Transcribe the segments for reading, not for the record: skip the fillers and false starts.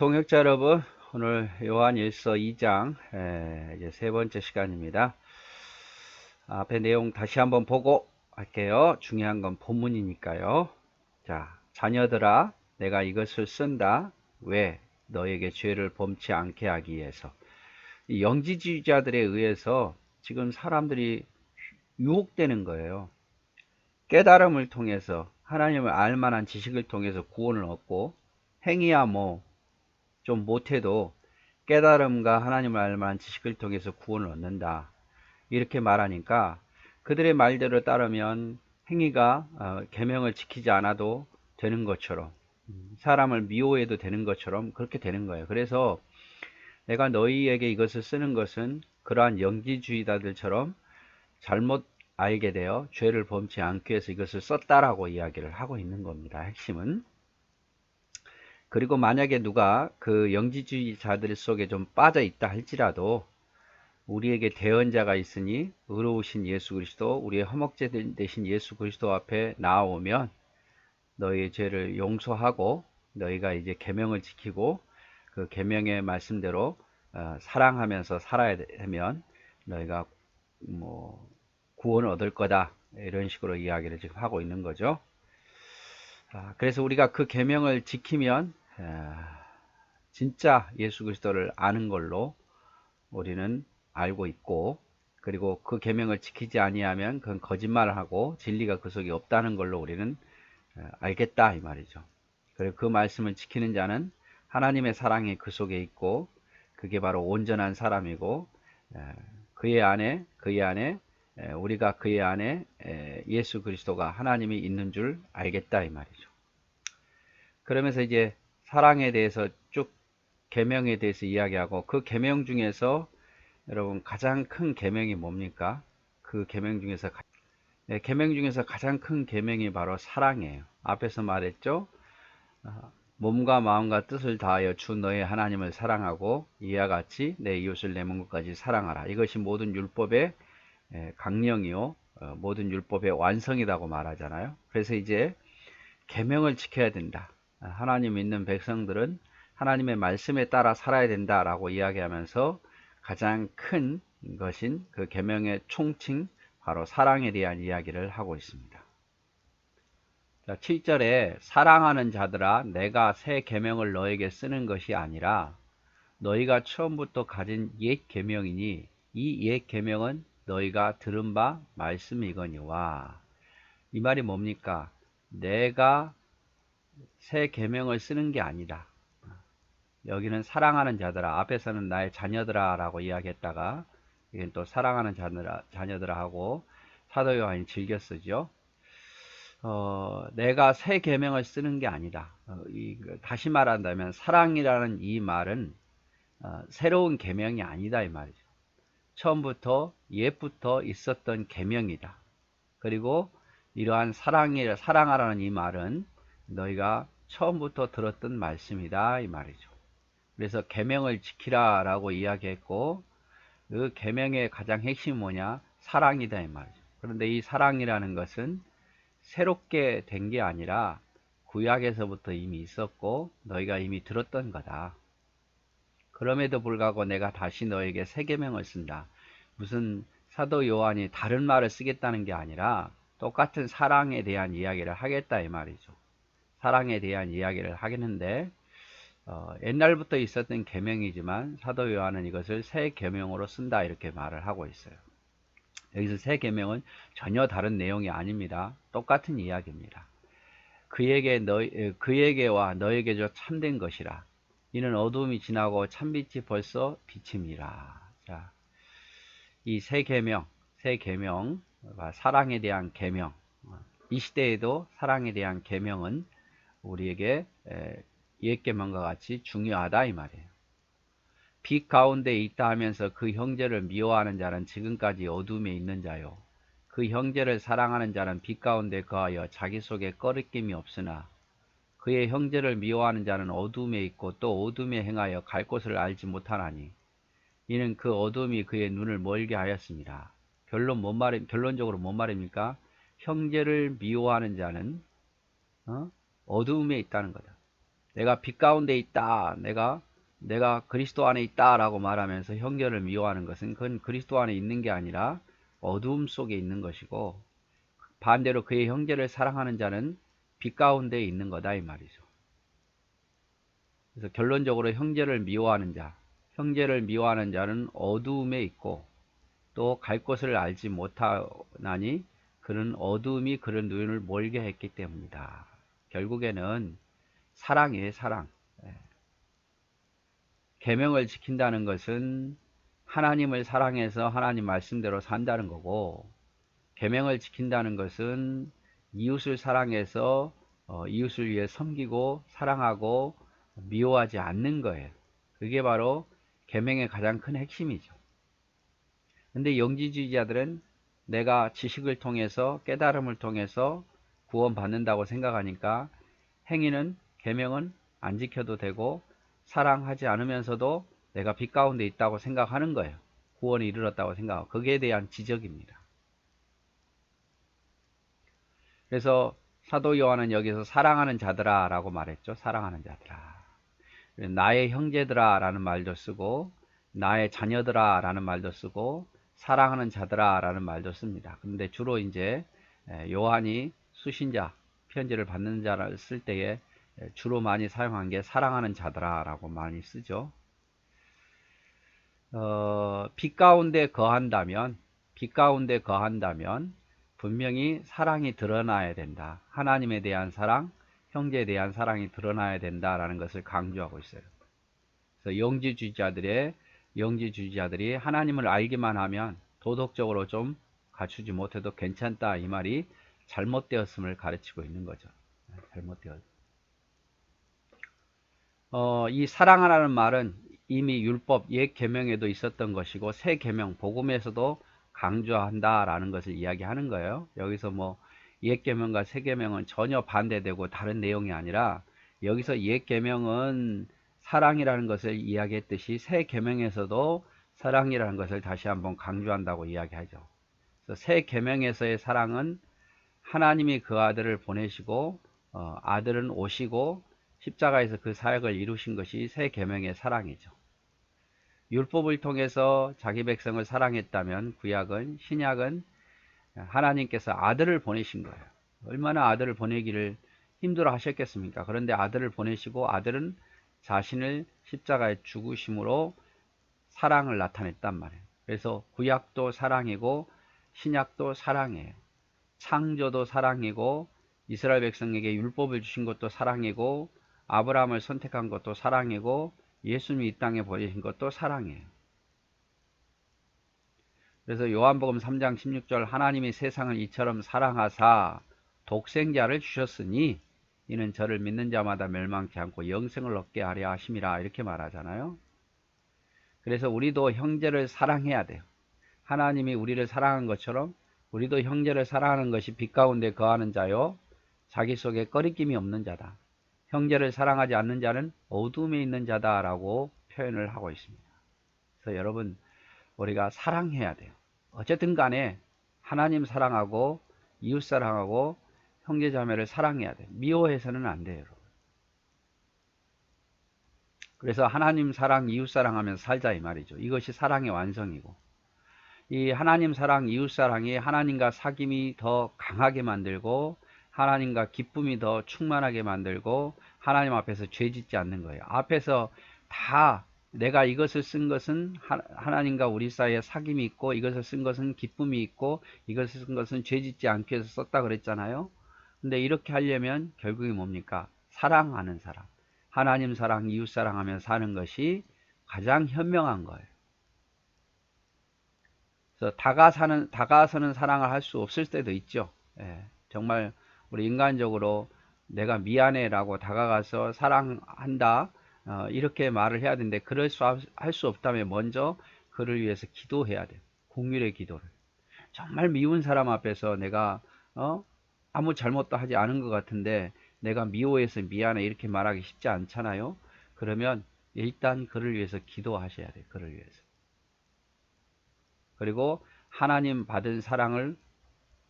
동역자 여러분, 오늘 요한일서 2장 이제 세 번째 시간입니다. 앞에 내용 다시 한번 보고 할게요. 중요한 건 본문이니까요. 자, 자녀들아, 내가 이것을 쓴다. 왜? 너에게 죄를 범치 않게 하기 위해서. 이 영지주의자들에 의해서 지금 사람들이 유혹되는 거예요. 깨달음을 통해서 하나님을 알 만한 지식을 통해서 구원을 얻고, 행위야 좀 못해도 깨달음과 하나님을 알 만한 지식을 통해서 구원을 얻는다. 이렇게 말하니까 그들의 말대로 따르면 행위가 계명을 지키지 않아도 되는 것처럼, 사람을 미워해도 되는 것처럼 그렇게 되는 거예요. 그래서 내가 너희에게 이것을 쓰는 것은 그러한 영지주의자들처럼 잘못 알게 되어 죄를 범치 않기 위해서 이것을 썼다라고 이야기를 하고 있는 겁니다. 핵심은. 그리고 만약에 누가 그 영지주의자들 속에 좀 빠져 있다 할지라도 우리에게 대언자가 있으니 의로우신 예수 그리스도, 우리의 허목제 되신 예수 그리스도 앞에 나아오면 너희의 죄를 용서하고 너희가 이제 계명을 지키고 그 계명의 말씀대로 사랑하면서 살아야 되면 너희가 구원을 얻을 거다, 이런 식으로 이야기를 지금 하고 있는 거죠. 그래서 우리가 그 계명을 지키면 진짜 예수 그리스도를 아는 걸로 우리는 알고 있고, 그리고 그 계명을 지키지 아니하면 그건 거짓말을 하고 진리가 그 속에 없다는 걸로 우리는 알겠다, 이 말이죠. 그리고 그 말씀을 지키는 자는 하나님의 사랑이 그 속에 있고 그게 바로 온전한 사람이고, 그의 안에 우리가 그의 안에 예수 그리스도가 하나님이 있는 줄 알겠다, 이 말이죠. 그러면서 이제 사랑에 대해서 쭉 계명에 대해서 이야기하고, 그 계명 중에서 여러분 가장 큰 계명이 뭡니까? 그 계명 중에서 계명 중에서 가장 큰 계명이 바로 사랑이에요. 앞에서 말했죠. 몸과 마음과 뜻을 다하여 주 너의 하나님을 사랑하고 이와 같이 내 이웃을 내 몸까지 사랑하라. 이것이 모든 율법의 강령이요, 모든 율법의 완성이라고 말하잖아요. 그래서 이제 계명을 지켜야 된다. 하나님 믿는 백성들은 하나님의 말씀에 따라 살아야 된다라고 이야기하면서 가장 큰 것인 그 계명의 총칭, 바로 사랑에 대한 이야기를 하고 있습니다. 자, 7절에 사랑하는 자들아, 내가 새 계명을 너에게 쓰는 것이 아니라 너희가 처음부터 가진 옛 계명이니 이 옛 계명은 너희가 들은 바 말씀이거니와. 이 말이 뭡니까? 내가 새 계명을 쓰는 게 아니다. 여기는 사랑하는 자들아, 앞에서는 나의 자녀들아 라고 이야기했다가 이건 또 사랑하는 자녀들아 하고 사도 요한이 즐겨 쓰죠. 내가 새 계명을 쓰는 게 아니다. 다시 말한다면 사랑이라는 이 말은 새로운 계명이 아니다, 이 말이죠. 처음부터 옛부터 있었던 계명이다. 그리고 이러한 사랑하라는 이 말은 너희가 처음부터 들었던 말씀이다, 이 말이죠. 그래서 계명을 지키라 라고 이야기했고, 그 계명의 가장 핵심이 뭐냐? 사랑이다, 이 말이죠. 그런데 이 사랑이라는 것은 새롭게 된 게 아니라 구약에서부터 이미 있었고 너희가 이미 들었던 거다. 그럼에도 불구하고 내가 다시 너에게 새 계명을 쓴다. 무슨 사도 요한이 다른 말을 쓰겠다는 게 아니라 똑같은 사랑에 대한 이야기를 하겠다, 이 말이죠. 사랑에 대한 이야기를 하겠는데, 옛날부터 있었던 계명이지만 사도 요한은 이것을 새 계명으로 쓴다, 이렇게 말을 하고 있어요. 여기서 새 계명은 전혀 다른 내용이 아닙니다. 똑같은 이야기입니다. 그에게와 너에게저 참된 것이라. 이는 어두움이 지나고 참빛이 벌써 비침이라. 자, 이 새 계명, 사랑에 대한 계명, 이 시대에도 사랑에 대한 계명은 우리에게 옛 계명과 같이 중요하다, 이 말이에요. 빛 가운데 있다 하면서 그 형제를 미워하는 자는 지금까지 어둠에 있는 자요. 그 형제를 사랑하는 자는 빛 가운데 거하여 자기 속에 꺼리낌이 없으나 그의 형제를 미워하는 자는 어둠에 있고 또 어둠에 행하여 갈 곳을 알지 못하나니 이는 그 어둠이 그의 눈을 멀게 하였습니다. 결론적으로 뭔 말입니까? 형제를 미워하는 자는 어둠에 있다는 거다. 내가 빛 가운데 있다. 내가 그리스도 안에 있다라고 말하면서 형제를 미워하는 것은 그건 그리스도 안에 있는 게 아니라 어두움 속에 있는 것이고, 반대로 그의 형제를 사랑하는 자는 빛 가운데 있는 거다 이 말이죠. 그래서 결론적으로 형제를 미워하는 자는 어두움에 있고 또 갈 곳을 알지 못하나니 그는 어두움이 그런 눈을 멀게 했기 때문이다. 결국에는 사랑이에요, 사랑. 계명을 지킨다는 것은 하나님을 사랑해서 하나님 말씀대로 산다는 거고, 계명을 지킨다는 것은 이웃을 사랑해서 이웃을 위해 섬기고 사랑하고 미워하지 않는 거예요. 그게 바로 계명의 가장 큰 핵심이죠. 근데 영지주의자들은 내가 지식을 통해서 깨달음을 통해서 구원받는다고 생각하니까 행위는 계명은 안 지켜도 되고 사랑하지 않으면서도 내가 빛 가운데 있다고 생각하는 거예요. 구원에 이르렀다고 생각하고, 거기에 대한 지적입니다. 그래서 사도 요한은 여기서 사랑하는 자들아 라고 말했죠. 사랑하는 자들아. 나의 형제들아 라는 말도 쓰고 나의 자녀들아 라는 말도 쓰고 사랑하는 자들아 라는 말도 씁니다. 그런데 주로 이제 요한이 수신자 편지를 받는 자를 쓸 때에 주로 많이 사용한 게 사랑하는 자들아 라고 많이 쓰죠. 빛 가운데 거한다면 분명히 사랑이 드러나야 된다. 하나님에 대한 사랑, 형제에 대한 사랑이 드러나야 된다라는 것을 강조하고 있어요. 그래서 영지주의자들이 하나님을 알기만 하면 도덕적으로 좀 갖추지 못해도 괜찮다 이 말이 잘못되었음을 가르치고 있는 거죠. 이 사랑하라는 말은 이미 율법 옛 계명에도 있었던 것이고 새 계명 복음에서도 강조한다라는 것을 이야기하는 거예요. 여기서 뭐 옛 계명과 새 계명은 전혀 반대되고 다른 내용이 아니라 여기서 옛 계명은 사랑이라는 것을 이야기했듯이 새 계명에서도 사랑이라는 것을 다시 한번 강조한다고 이야기하죠. 그래서 새 계명에서의 사랑은 하나님이 그 아들을 보내시고 아들은 오시고 십자가에서 그 사역을 이루신 것이 새 계명의 사랑이죠. 율법을 통해서 자기 백성을 사랑했다면 신약은 하나님께서 아들을 보내신 거예요. 얼마나 아들을 보내기를 힘들어 하셨겠습니까? 그런데 아들을 보내시고 아들은 자신을 십자가에 죽으심으로 사랑을 나타냈단 말이에요. 그래서 구약도 사랑이고 신약도 사랑이에요. 창조도 사랑이고 이스라엘 백성에게 율법을 주신 것도 사랑이고 아브라함을 선택한 것도 사랑이고 예수님이 이 땅에 보내신 것도 사랑이에요. 그래서 요한복음 3장 16절 하나님이 세상을 이처럼 사랑하사 독생자를 주셨으니 이는 저를 믿는 자마다 멸망치 않고 영생을 얻게 하려 하심이라 이렇게 말하잖아요. 그래서 우리도 형제를 사랑해야 돼요. 하나님이 우리를 사랑한 것처럼 우리도 형제를 사랑하는 것이 빛 가운데 거하는 자요 자기 속에 꺼리낌이 없는 자다. 형제를 사랑하지 않는 자는 어둠에 있는 자다라고 표현을 하고 있습니다. 그래서 여러분 우리가 사랑해야 돼요. 어쨌든 간에 하나님 사랑하고 이웃 사랑하고 형제 자매를 사랑해야 돼요. 미워해서는 안 돼요. 여러분. 그래서 하나님 사랑 이웃 사랑하면서 살자 이 말이죠. 이것이 사랑의 완성이고 이 하나님 사랑 이웃 사랑이 하나님과 사귐이 더 강하게 만들고 하나님과 기쁨이 더 충만하게 만들고 하나님 앞에서 죄 짓지 않는 거예요. 앞에서 다 내가 이것을 쓴 것은 하나님과 우리 사이에 사귐이 있고 이것을 쓴 것은 기쁨이 있고 이것을 쓴 것은 죄 짓지 않기 위해서 썼다 그랬잖아요. 근데 이렇게 하려면 결국이 뭡니까? 사랑하는 사람. 하나님 사랑, 이웃 사랑하며 사는 것이 가장 현명한 거예요. 그래서 다가서는 사랑을 할 수 없을 때도 있죠. 정말 우리 인간적으로 내가 미안해라고 다가가서 사랑한다 이렇게 말을 해야 되는데 할 수 없다면 먼저 그를 위해서 기도해야 돼요. 긍휼의 기도를. 정말 미운 사람 앞에서 내가 아무 잘못도 하지 않은 것 같은데 내가 미워해서 미안해 이렇게 말하기 쉽지 않잖아요. 그러면 일단 그를 위해서 기도하셔야 돼요. 그를 위해서. 그리고 하나님 받은 사랑을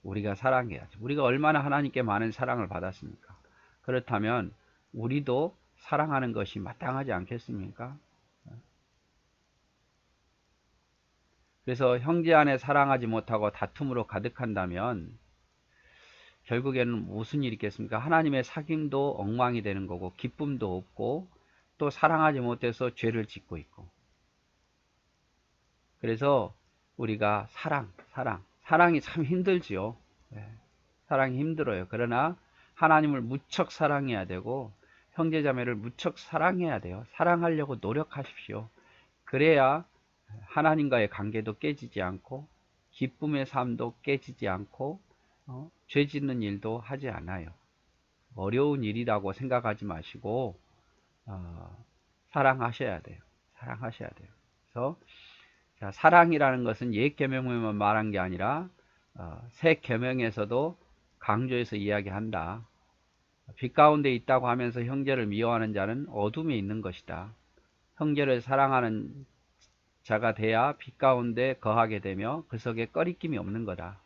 우리가 사랑해야죠. 우리가 얼마나 하나님께 많은 사랑을 받았습니까? 그렇다면 우리도 사랑하는 것이 마땅하지 않겠습니까? 그래서 형제 안에 사랑하지 못하고 다툼으로 가득한다면 결국에는 무슨 일이 있겠습니까? 하나님의 사귐도 엉망이 되는 거고 기쁨도 없고 또 사랑하지 못해서 죄를 짓고 있고. 그래서 우리가 사랑이 참 힘들지요. 사랑이 힘들어요. 그러나 하나님을 무척 사랑해야 되고 형제자매를 무척 사랑해야 돼요. 사랑하려고 노력하십시오. 그래야 하나님과의 관계도 깨지지 않고 기쁨의 삶도 깨지지 않고 죄 짓는 일도 하지 않아요. 어려운 일이라고 생각하지 마시고 사랑하셔야 돼요. 사랑하셔야 돼요. 그래서 자, 사랑이라는 것은 옛 계명에만 말한 게 아니라 새 계명에서도 강조해서 이야기한다. 빛 가운데 있다고 하면서 형제를 미워하는 자는 어둠에 있는 것이다. 형제를 사랑하는 자가 돼야 빛 가운데 거하게 되며 그 속에 꺼리낌이 없는 거다.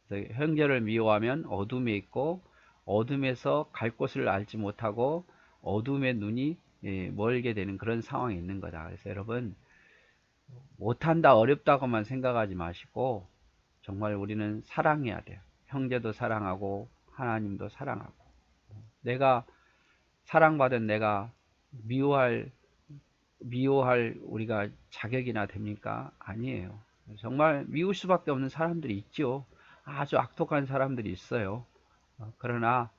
그래서 형제를 미워하면 어둠에 있고 어둠에서 갈 곳을 알지 못하고 어둠의 눈이 멀게 되는 그런 상황이 있는 거다. 그래서 여러분 못한다 어렵다고만 생각하지 마시고 정말 우리는 사랑해야 돼요. 형제도 사랑하고 하나님도 사랑하고. 내가 사랑받은 내가 미워할 우리가 자격이나 됩니까? 아니에요. 정말 미울 수밖에 없는 사람들이 있죠. 아주 악독한 사람들이 있어요. 그러나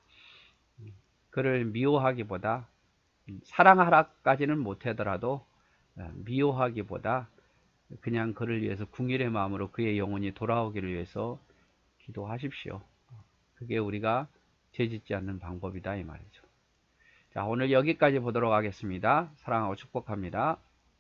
그를 미워하기보다 사랑하라까지는 못하더라도 미워하기보다 그냥 그를 위해서 궁일의 마음으로 그의 영혼이 돌아오기를 위해서 기도하십시오. 그게 우리가 죄짓지 않는 방법이다 이 말이죠. 자, 오늘 여기까지 보도록 하겠습니다. 사랑하고 축복합니다.